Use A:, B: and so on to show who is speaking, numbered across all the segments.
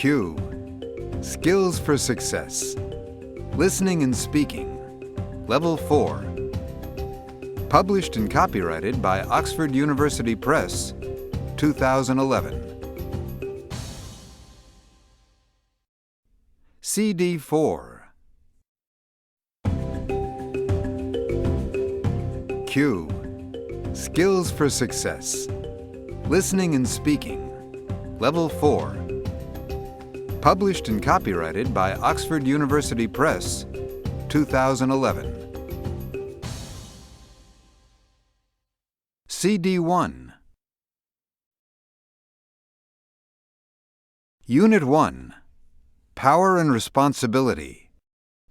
A: Q. Skills for Success. Listening and Speaking. Level 4. Published and copyrighted by Oxford University Press, 2011. CD 4. Q. Skills for Success. Listening and Speaking. Level 4. Published and copyrighted by Oxford University Press, 2011. CD 1. Unit 1. Power and Responsibility.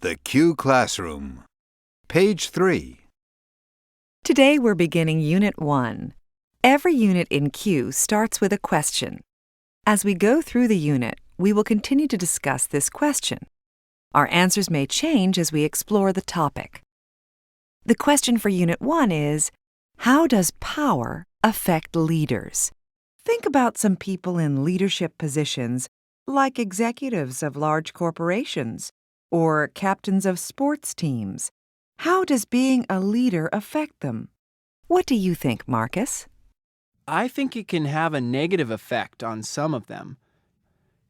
A: The Q Classroom. Page 3.
B: Today we're beginning Unit 1. Every unit in Q starts with a question. As we go through the unit, we will continue to discuss this question. Our answers may change as we explore the topic. The question for Unit 1 is, how does power affect leaders? Think about some people in leadership positions, like executives of large corporations or captains of sports teams. How does being a leader affect them? What do you think, Marcus?
C: I think it can have a negative effect on some of them.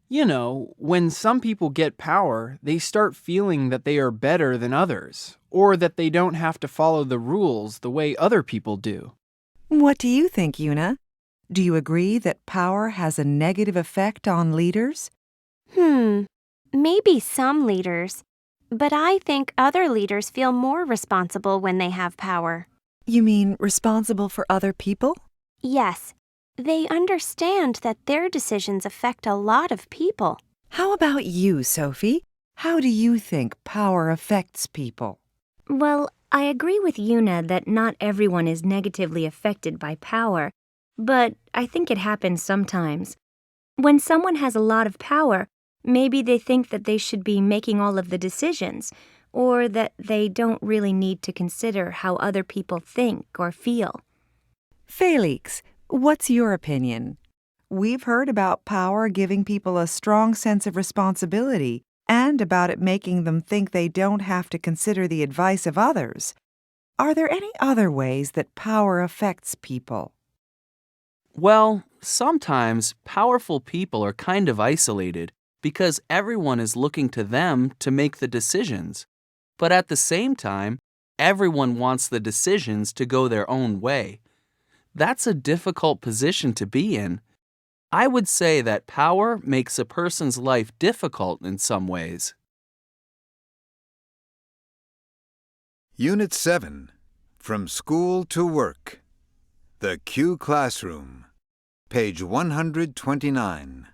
C: You know, when some people get power, they start feeling that they are better than others, or that they don't have to follow the rules the way other people do.
B: What do you think, Una? Do you agree that power has a negative effect on leaders?
D: Maybe some leaders. But I think other leaders feel more responsible when they have power.
B: You mean responsible for other people?
D: Yes, they understand that their decisions affect a lot of people.
B: How about you, Sophie? How do you think power affects people?
E: Well, I agree with Una that not everyone is negatively affected by power, but I think it happens sometimes. When someone has a lot of power, maybe they think that they should be making all of the decisions, or that they don't really need to consider how other people think or feel.
B: Felix, what's your opinion? We've heard about power giving people a strong sense of responsibility and about it making them think they don't have to consider the advice of others. Are there any other ways that power affects people?
F: Well, sometimes powerful people are kind of isolated because everyone is looking to them to make the decisions. But at the same time, everyone wants the decisions to go their own way. That's a difficult position to be in. I would say that power makes a person's life difficult in some ways.
A: Unit 7. From School to Work. The Q Classroom. Page 129.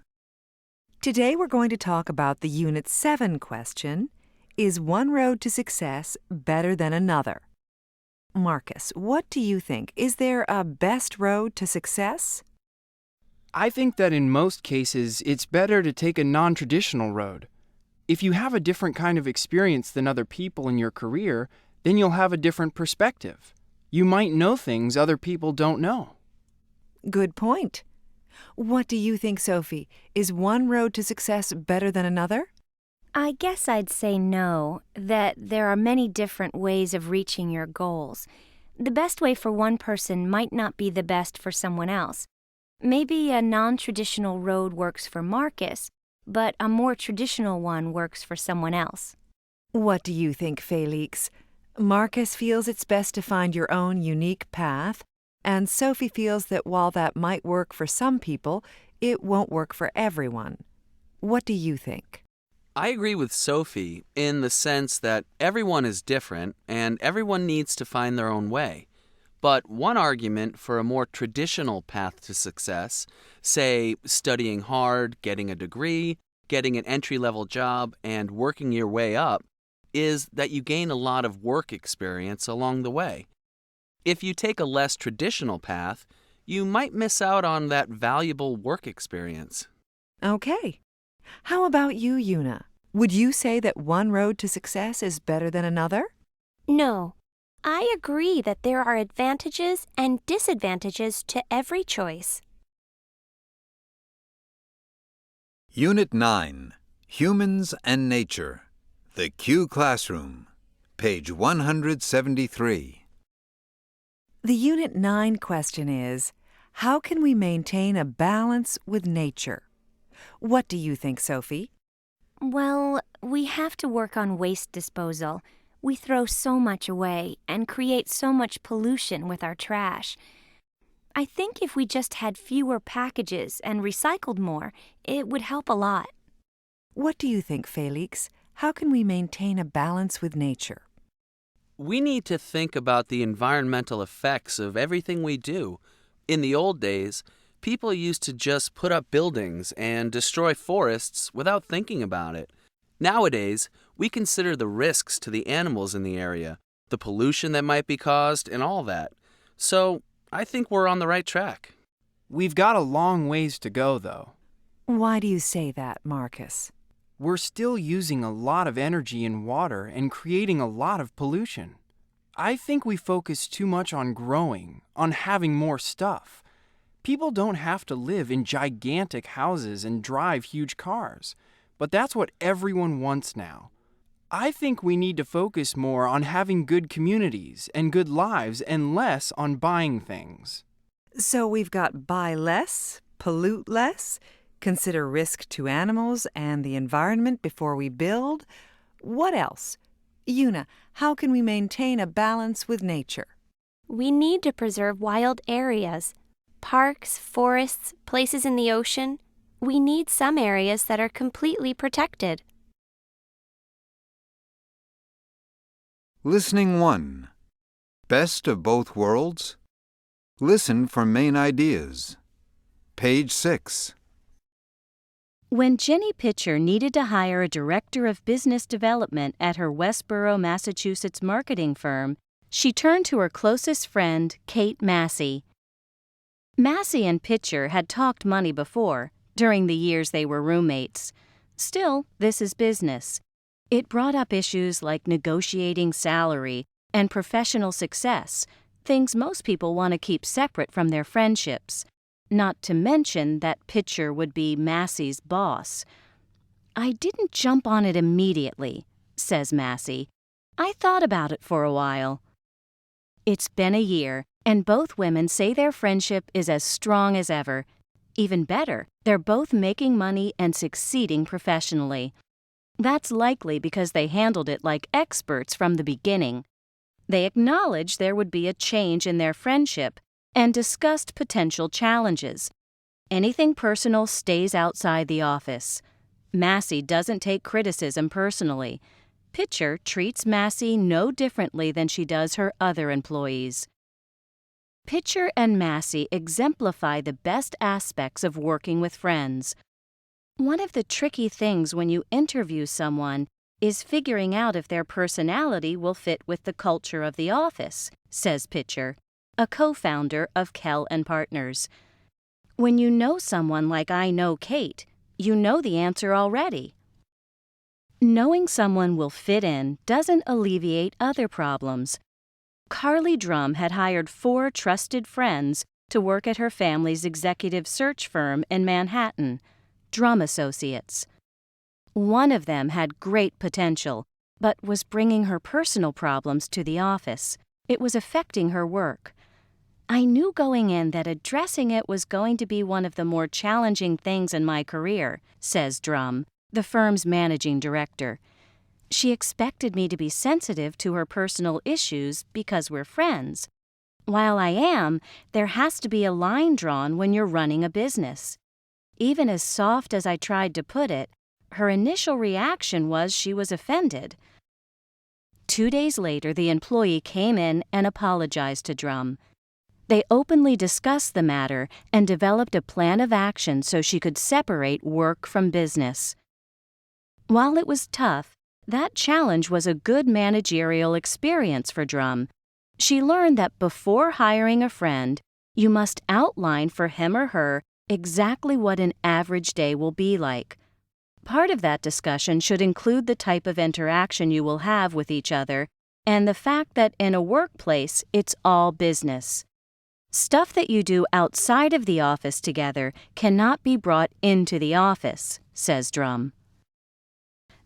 B: Today we're going to talk about the Unit 7 question, is one road to success better than another? Marcus, what do you think? Is there a best road to success?
C: I think that in most cases, it's better to take a non-traditional road. If you have a different kind of experience than other people in your career, then you'll have a different perspective. You might know things other people don't know.
B: Good point. What do you think, Sophie? Is one road to success better than another?
E: I guess I'd say no, that there are many different ways of reaching your goals. The best way for one person might not be the best for someone else. Maybe a non-traditional road works for Marcus, but a more traditional one works for someone else.
B: What do you think, Felix? Marcus feels it's best to find your own unique path, and Sophie feels that while that might work for some people, it won't work for everyone. What do you think?
F: I agree with Sophie in the sense that everyone is different and everyone needs to find their own way. But one argument for a more traditional path to success, say studying hard, getting a degree, getting an entry-level job, and working your way up, is that you gain a lot of work experience along the way. If you take a less traditional path, you might miss out on that valuable work experience.
B: Okay. How about you, Una? Would you say that one road to success is better than another?
D: No, I agree that there are advantages and disadvantages to every choice.
A: Unit 9, Humans and Nature, the Q Classroom, page 173.
B: The Unit 9 question is, how can we maintain a balance with nature? What do you think, Sophie?
E: Well, we have to work on waste disposal. We throw so much away and create so much pollution with our trash. I think if we just had fewer packages and recycled more, it would help a lot.
B: What do you think, Felix? How can we maintain a balance with nature?
F: We need to think about the environmental effects of everything we do. In the old days, people used to just put up buildings and destroy forests without thinking about it. Nowadays, we consider the risks to the animals in the area, the pollution that might be caused, and all that. So, I think we're on the right track.
C: We've got a long ways to go, though.
B: Why do you say that, Marcus?
C: We're still using a lot of energy and water and creating a lot of pollution. I think we focus too much on growing, on having more stuff. People don't have to live in gigantic houses and drive huge cars, but that's what everyone wants now. I think we need to focus more on having good communities and good lives and less on buying things.
B: So we've got buy less, pollute less, consider risk to animals and the environment before we build. What else? Una, how can we maintain a balance with nature?
D: We need to preserve wild areas, parks, forests, places in the ocean. We need some areas that are completely protected.
A: Listening 1. Best of both worlds? Listen for main ideas. Page 6.
G: When Jenny Pitcher needed to hire a director of business development at her Westboro, Massachusetts marketing firm, she turned to her closest friend, Kate Massey. Massey and Pitcher had talked money before, during the years they were roommates. Still, this is business. It brought up issues like negotiating salary and professional success, things most people want to keep separate from their friendships. Not to mention that Pitcher would be Massey's boss. I didn't jump on it immediately, says Massey. I thought about it for a while. It's been a year, and both women say their friendship is as strong as ever. Even better, they're both making money and succeeding professionally. That's likely because they handled it like experts from the beginning. They acknowledged there would be a change in their friendship and discussed potential challenges. Anything personal stays outside the office. Massey doesn't take criticism personally. Pitcher treats Massey no differently than she does her other employees. Pitcher and Massey exemplify the best aspects of working with friends. One of the tricky things when you interview someone is figuring out if their personality will fit with the culture of the office, says Pitcher, a co-founder of Kell & Partners. When you know someone like I know Kate, you know the answer already. Knowing someone will fit in doesn't alleviate other problems. Carly Drum had hired 4 trusted friends to work at her family's executive search firm in Manhattan, Drum Associates. One of them had great potential, but was bringing her personal problems to the office. It was affecting her work. I knew going in that addressing it was going to be one of the more challenging things in my career, says Drum, the firm's managing director. She expected me to be sensitive to her personal issues because we're friends. While I am, there has to be a line drawn when you're running a business. Even as soft as I tried to put it, her initial reaction was she was offended. 2 days later, the employee came in and apologized to Drum. They openly discussed the matter and developed a plan of action so she could separate work from business. While it was tough, that challenge was a good managerial experience for Drum. She learned that before hiring a friend, you must outline for him or her exactly what an average day will be like. Part of that discussion should include the type of interaction you will have with each other and the fact that in a workplace, it's all business. Stuff that you do outside of the office together cannot be brought into the office, says Drum.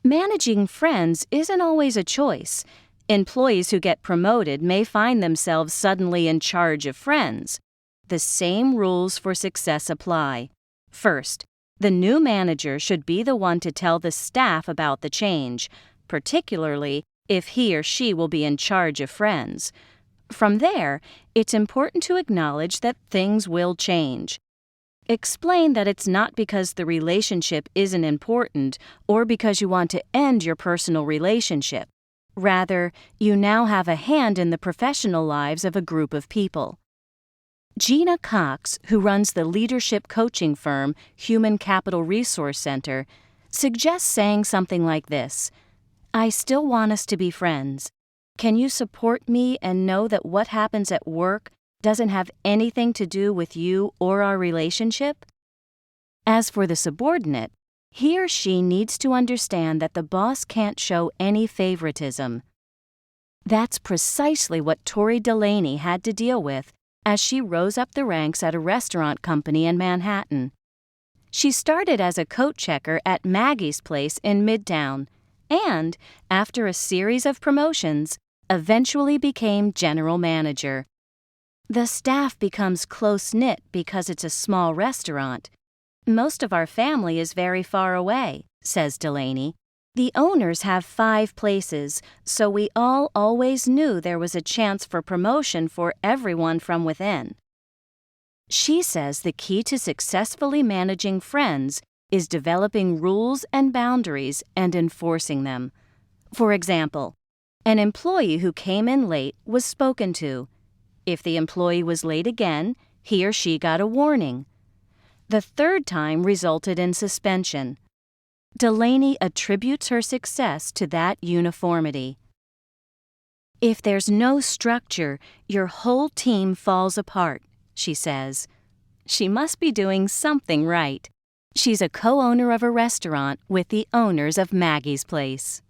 G: Managing friends isn't always a choice. Employees who get promoted may find themselves suddenly in charge of friends. The same rules for success apply. First, the new manager should be the one to tell the staff about the change, particularly if he or she will be in charge of friends. From there, it's important to acknowledge that things will change. Explain that it's not because the relationship isn't important or because you want to end your personal relationship. Rather, you now have a hand in the professional lives of a group of people. Gina Cox, who runs the leadership coaching firm Human Capital Resource Center, suggests saying something like this: I still want us to be friends. Can you support me and know that what happens at work doesn't have anything to do with you or our relationship? As for the subordinate, he or she needs to understand that the boss can't show any favoritism. That's precisely what Tori Delaney had to deal with as she rose up the ranks at a restaurant company in Manhattan. She started as a coat checker at Maggie's Place in Midtown and, after a series of promotions, eventually became general manager. The staff becomes close-knit because it's a small restaurant. Most of our family is very far away, says Delaney. The owners have 5 places, so we all always knew there was a chance for promotion for everyone from within. She says the key to successfully managing friends is developing rules and boundaries and enforcing them. For example, an employee who came in late was spoken to. If the employee was late again, he or she got a warning. The 3rd time resulted in suspension. Delaney attributes her success to that uniformity. If there's no structure, your whole team falls apart, she says. She must be doing something right. She's a co-owner of a restaurant with the owners of Maggie's Place.